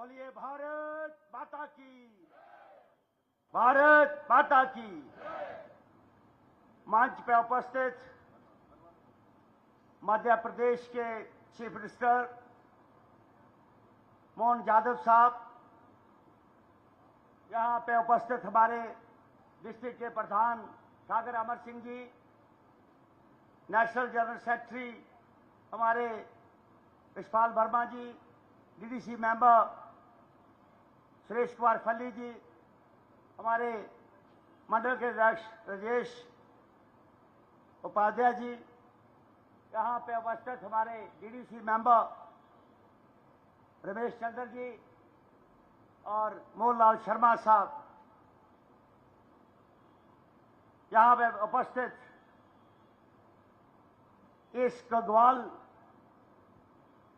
बोलिए भारत माता की, भारत माता की। मंच पे उपस्थित मध्य प्रदेश के चीफ मिनिस्टर मोहन यादव साहब, यहाँ पे उपस्थित हमारे डिस्ट्रिक्ट के प्रधान सागर Amar Singh ji, national general secretary हमारे यशपाल वर्मा जी, डीडीसी मेंबर सुरेश कुमार फल्ली जी, हमारे मंडल के अध्यक्ष राजेश उपाध्याय जी, यहाँ पे उपस्थित हमारे डीडीसी मेंबर रमेश चंद्र जी और मोहनलाल शर्मा साहब, यहाँ पे उपस्थित इस गगवाल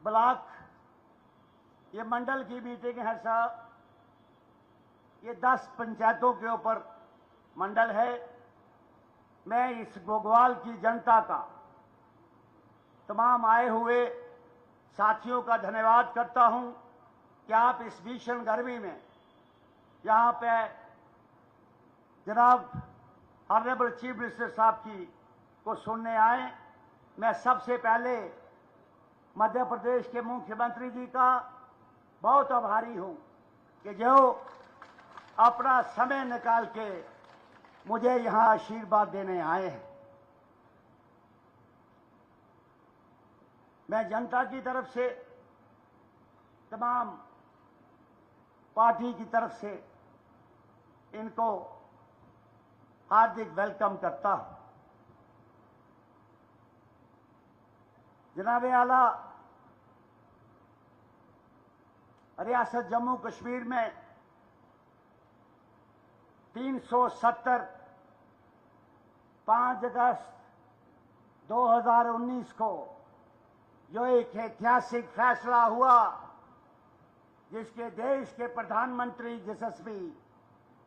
ब्लॉक ये मंडल की मीटिंग है साहब। ये 10 पंचायतों के ऊपर मंडल है। मैं इस गगवाल की जनता का, तमाम आए हुए साथियों का धन्यवाद करता हूं कि आप इस भीषण गर्मी में यहाँ पे जनाब ऑनरेबल चीफ मिनिस्टर साहब की को सुनने आए। मैं सबसे पहले मध्य प्रदेश के मुख्यमंत्री जी का बहुत आभारी हूं कि जो अपना समय निकाल के मुझे यहां आशीर्वाद देने आए हैं। मैं जनता की तरफ से, तमाम पार्टी की तरफ से इनको हार्दिक वेलकम करता हूं। जनाब आला, रियासत जम्मू कश्मीर में 370 5 अगस्त 2019 को जो एक ऐतिहासिक फैसला हुआ, जिसके देश के प्रधानमंत्री यशस्वी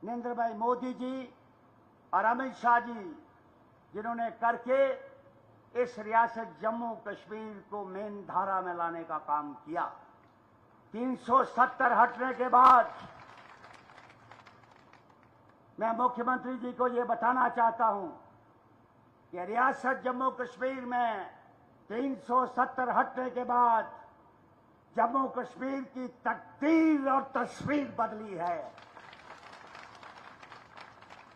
नरेंद्र भाई मोदी जी और अमित शाह जी, जिन्होंने करके इस रियासत जम्मू कश्मीर को मेन धारा में लाने का काम किया। 370 हटने के बाद मैं मुख्यमंत्री जी को ये बताना चाहता हूं कि रियासत जम्मू कश्मीर में 370 हटने के बाद जम्मू कश्मीर की तकदीर और तस्वीर बदली है।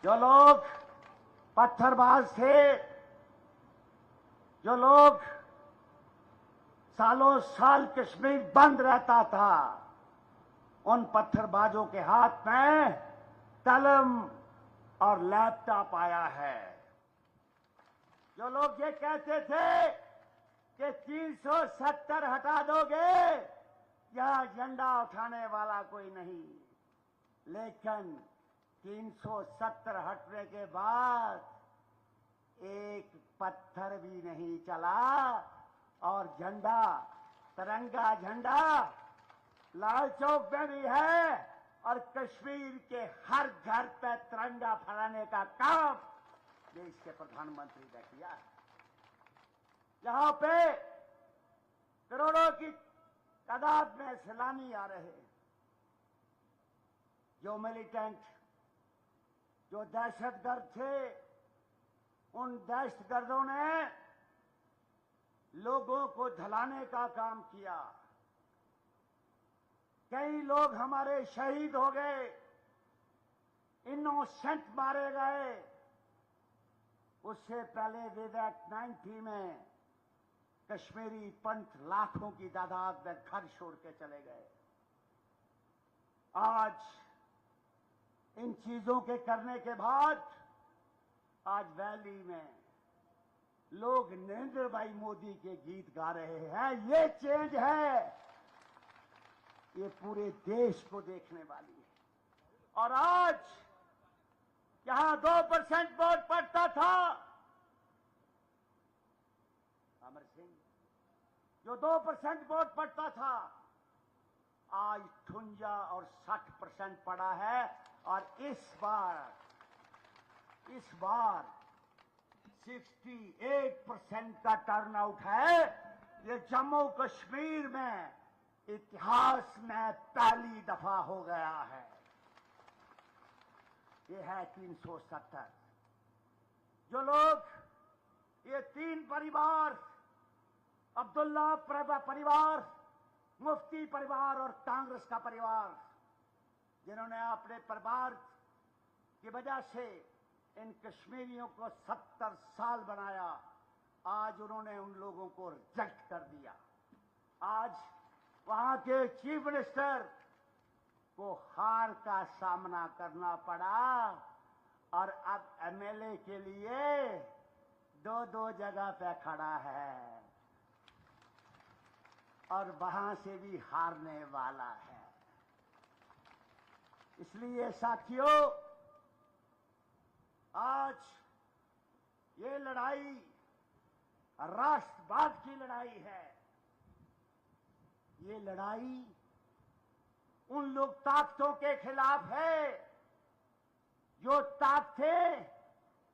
जो लोग पत्थरबाज थे, जो लोग सालों साल कश्मीर बंद रहता था, उन पत्थरबाजों के हाथ में कलम और लैपटॉप आया है। जो लोग ये कहते थे कि 370 हटा दोगे, यहां झंडा उठाने वाला कोई नहीं, लेकिन 370 हटने के बाद एक पत्थर भी नहीं चला और झंडा, तिरंगा झंडा लाल चौक में भी है और कश्मीर के हर घर पे तिरंगा फहराने का काम देश के प्रधानमंत्री ने किया है। यहां पे करोड़ों की तादाद में सैलानी आ रहे हैं। जो मिलिटेंट, जो दहशतगर्द थे, उन दहशतगर्दों ने लोगों को धलाने का काम किया। कई लोग हमारे शहीद हो गए, इनोसेंट मारे गए। उससे पहले विवेक 90 में कश्मीरी पंथ लाखों की तादाद में घर छोड़ के चले गए। आज इन चीजों के करने के बाद आज वैली में लोग नरेंद्र भाई मोदी के गीत गा रहे हैं। ये चेंज है, ये पूरे देश को देखने वाली है। और आज यहां 2% वोट पड़ता था, अमर सिंह, जो 2% वोट पड़ता था, आज 58 और 60% पड़ा है। और इस बार 68% का टर्नआउट है। ये जम्मू कश्मीर में इतिहास में पहली दफा हो गया है। ये है 370। जो लोग, ये 3 परिवार, अब्दुल्ला परिवार, मुफ्ती परिवार और कांग्रेस का परिवार, जिन्होंने अपने परिवार की वजह से इन कश्मीरियों को 70 साल बनाया, आज उन्होंने उन लोगों को रिजेक्ट कर दिया। आज वहां के चीफ मिनिस्टर को हार का सामना करना पड़ा और अब एमएलए के लिए 2 जगह पे खड़ा है और वहां से भी हारने वाला है। इसलिए साथियों, आज ये लड़ाई राष्ट्रवाद की लड़ाई है। ये लड़ाई उन लोग ताकतों के खिलाफ है जो ताकतें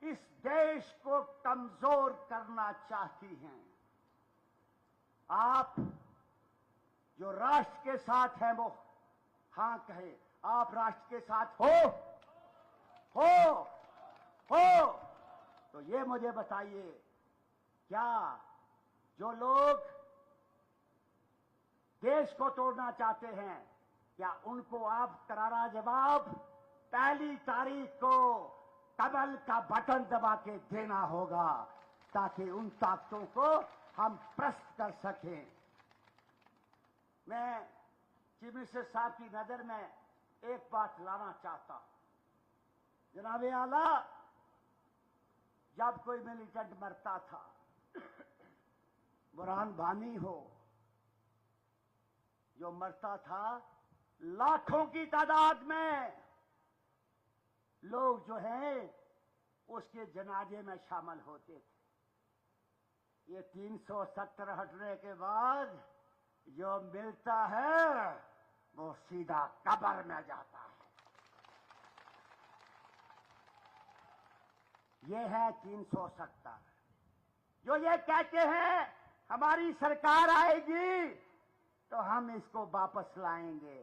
इस देश को कमजोर करना चाहती हैं। आप जो राष्ट्र के साथ हैं वो हां कहे, आप राष्ट्र के साथ हो तो ये मुझे बताइए, क्या जो लोग देश को तोड़ना चाहते हैं, क्या उनको आप करारा जवाब 1 तारीख को कमल का बटन दबा के देना होगा, ताकि उन ताकतों को हम प्रस्त कर सकें। मैं चीफ मिनिस्टर साहब की नजर में एक बात लाना चाहता हूं। जनाबे आला, जब कोई मिलिटेंट मरता था, बुरहान वानी हो, जो मरता था, लाखों की तादाद में लोग जो हैं उसके जनाजे में शामिल होते थे। ये 370 हटने के बाद जो मिलता है वो सीधा कब्र में जाता है। ये है 370। जो ये कहते हैं हमारी सरकार आएगी तो हम इसको वापस लाएंगे,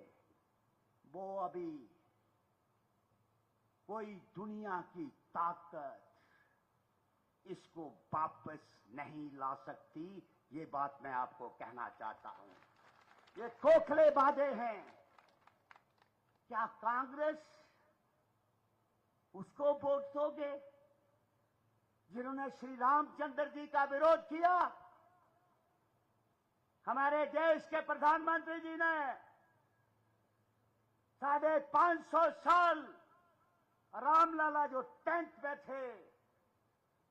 वो अभी कोई दुनिया की ताकत इसको वापस नहीं ला सकती। ये बात मैं आपको कहना चाहता हूं। ये खोखले वादे हैं। क्या कांग्रेस उसको वोट दोगे जिन्होंने श्री रामचंद्र जी का विरोध किया? हमारे देश के प्रधानमंत्री जी ने 550 साल रामलला जो टेंट पे थे,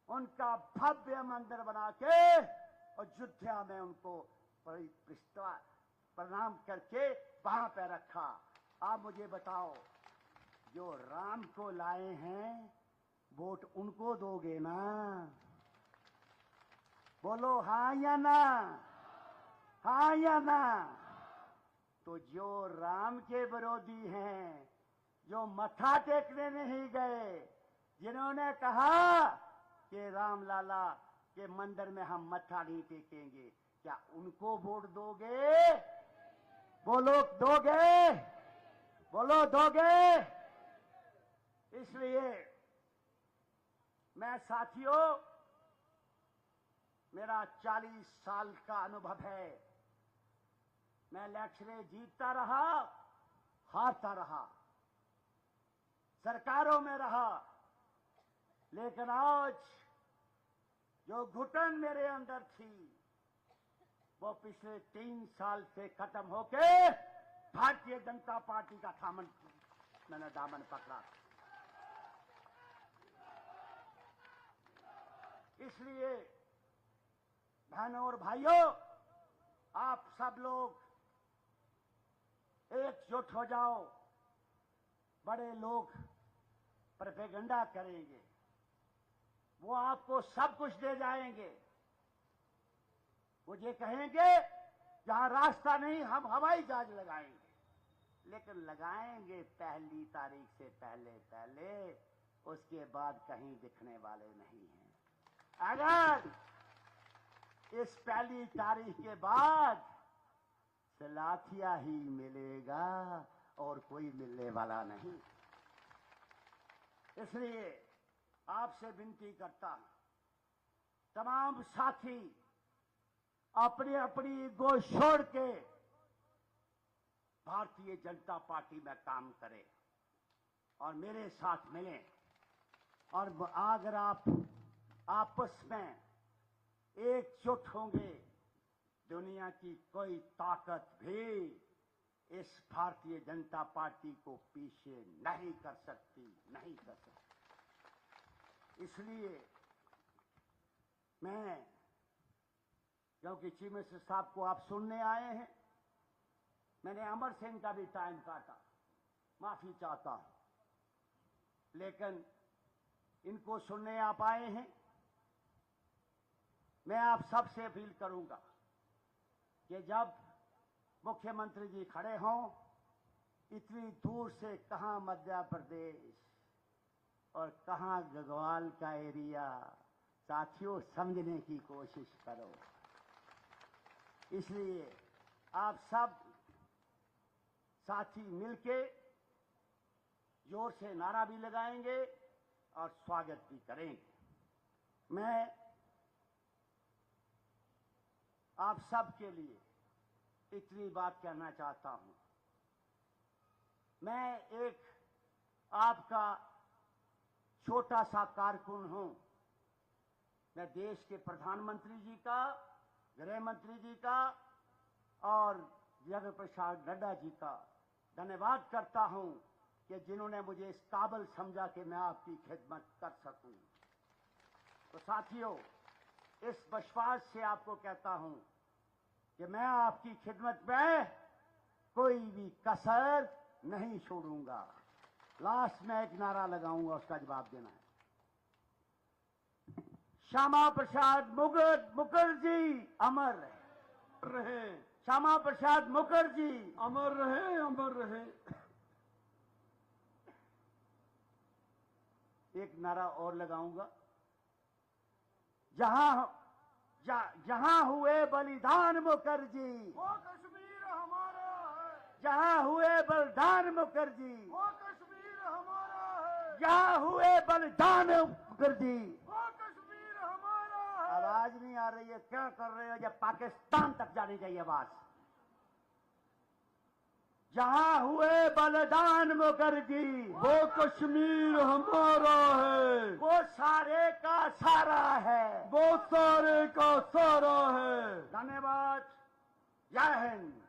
उनका भव्य मंदिर बना के और अयोध्या में उनको प्रणाम करके वहां पे रखा। आप मुझे बताओ, जो राम को लाए हैं वोट उनको दोगे ना? बोलो हां या ना, हां या ना? तो जो राम के विरोधी हैं, जो मत्था टेकने नहीं गए, जिन्होंने कहा कि रामलला के मंदिर में हम मत्था नहीं टेकेंगे, क्या उनको वोट दोगे? बोलो दोगे? बोलो दोगे? इसलिए मैं साथियों, मेरा 40 साल का अनुभव है। मैं इलेक्शनें जीतता रहा, हारता रहा, सरकारों में रहा, लेकिन आज जो घुटन मेरे अंदर थी वो पिछले 3 साल से खत्म होके भारतीय जनता पार्टी का मैंने दामन पकड़ा। इसलिए बहनों और भाइयों, आप सब लोग एकजुट हो जाओ। बड़े लोग प्रोपेगेंडा करेंगे, वो आपको सब कुछ दे जाएंगे। वो ये कहेंगे जहां रास्ता नहीं हम हवाई जहाज लगाएंगे, लेकिन लगाएंगे 1 तारीख से पहले, उसके बाद कहीं दिखने वाले नहीं हैं। अगर इस 1 तारीख के बाद सलाथिया ही मिलेगा और कोई मिलने वाला नहीं। इसलिए आपसे विनती करता हूं, तमाम साथी अपनी अपनी ईगो छोड़ के भारतीय जनता पार्टी में काम करें और मेरे साथ मिलें। और अगर आप आपस में एकजुट होंगे, दुनिया की कोई ताकत भी इस भारतीय जनता पार्टी को पीछे नहीं कर सकती, नहीं कर सकती। इसलिए मैं, क्योंकि चीफ मिनिस्टर साहब को आप सुनने आए हैं, मैंने अमर सिंह का भी टाइम काटा, माफी चाहता हूं, लेकिन इनको सुनने आप आए हैं। मैं आप सबसे अपील करूंगा कि जब मुख्यमंत्री जी खड़े हों, इतनी दूर से कहां मध्य प्रदेश और कहां गढ़वाल का एरिया, साथियों समझने की कोशिश करो। इसलिए आप सब साथी मिलके जोर से नारा भी लगाएंगे और स्वागत भी करेंगे। मैं आप सब के लिए इतनी बात कहना चाहता हूं, मैं एक आपका छोटा सा कारकुन हूं। मैं देश के प्रधानमंत्री जी का, गृह मंत्री जी का और जगत प्रसाद नड्डा जी का धन्यवाद करता हूं कि जिन्होंने मुझे इस काबिल समझा कि मैं आपकी खिदमत कर सकूं। तो साथियों, इस विश्वास से आपको कहता हूं कि मैं आपकी खिदमत में कोई भी कसर नहीं छोड़ूंगा। लास्ट में एक नारा लगाऊंगा, उसका जवाब देना है। श्यामा प्रसाद मुखर्जी अमर रहे। श्यामा प्रसाद मुखर्जी अमर रहे, अमर रहे। एक नारा और लगाऊंगा, जहां हुए बलिदान मुखर्जी, वो कश्मीर हमारा है। जहां हुए बलिदान मुखर्जी, वो कश्मीर हमारा है। जहां हुए बलिदान मुखर्जी। वो कश्मीर हमारा है। आवाज नहीं आ रही है, क्या कर रहे हो? जब पाकिस्तान तक जानी चाहिए आवाज। जहां हुए बलिदान मुखर्जी, वो कश्मीर हमारा है। वो सारे का सारा है, वो सारे का सारा है। धन्यवाद। जय हिंद।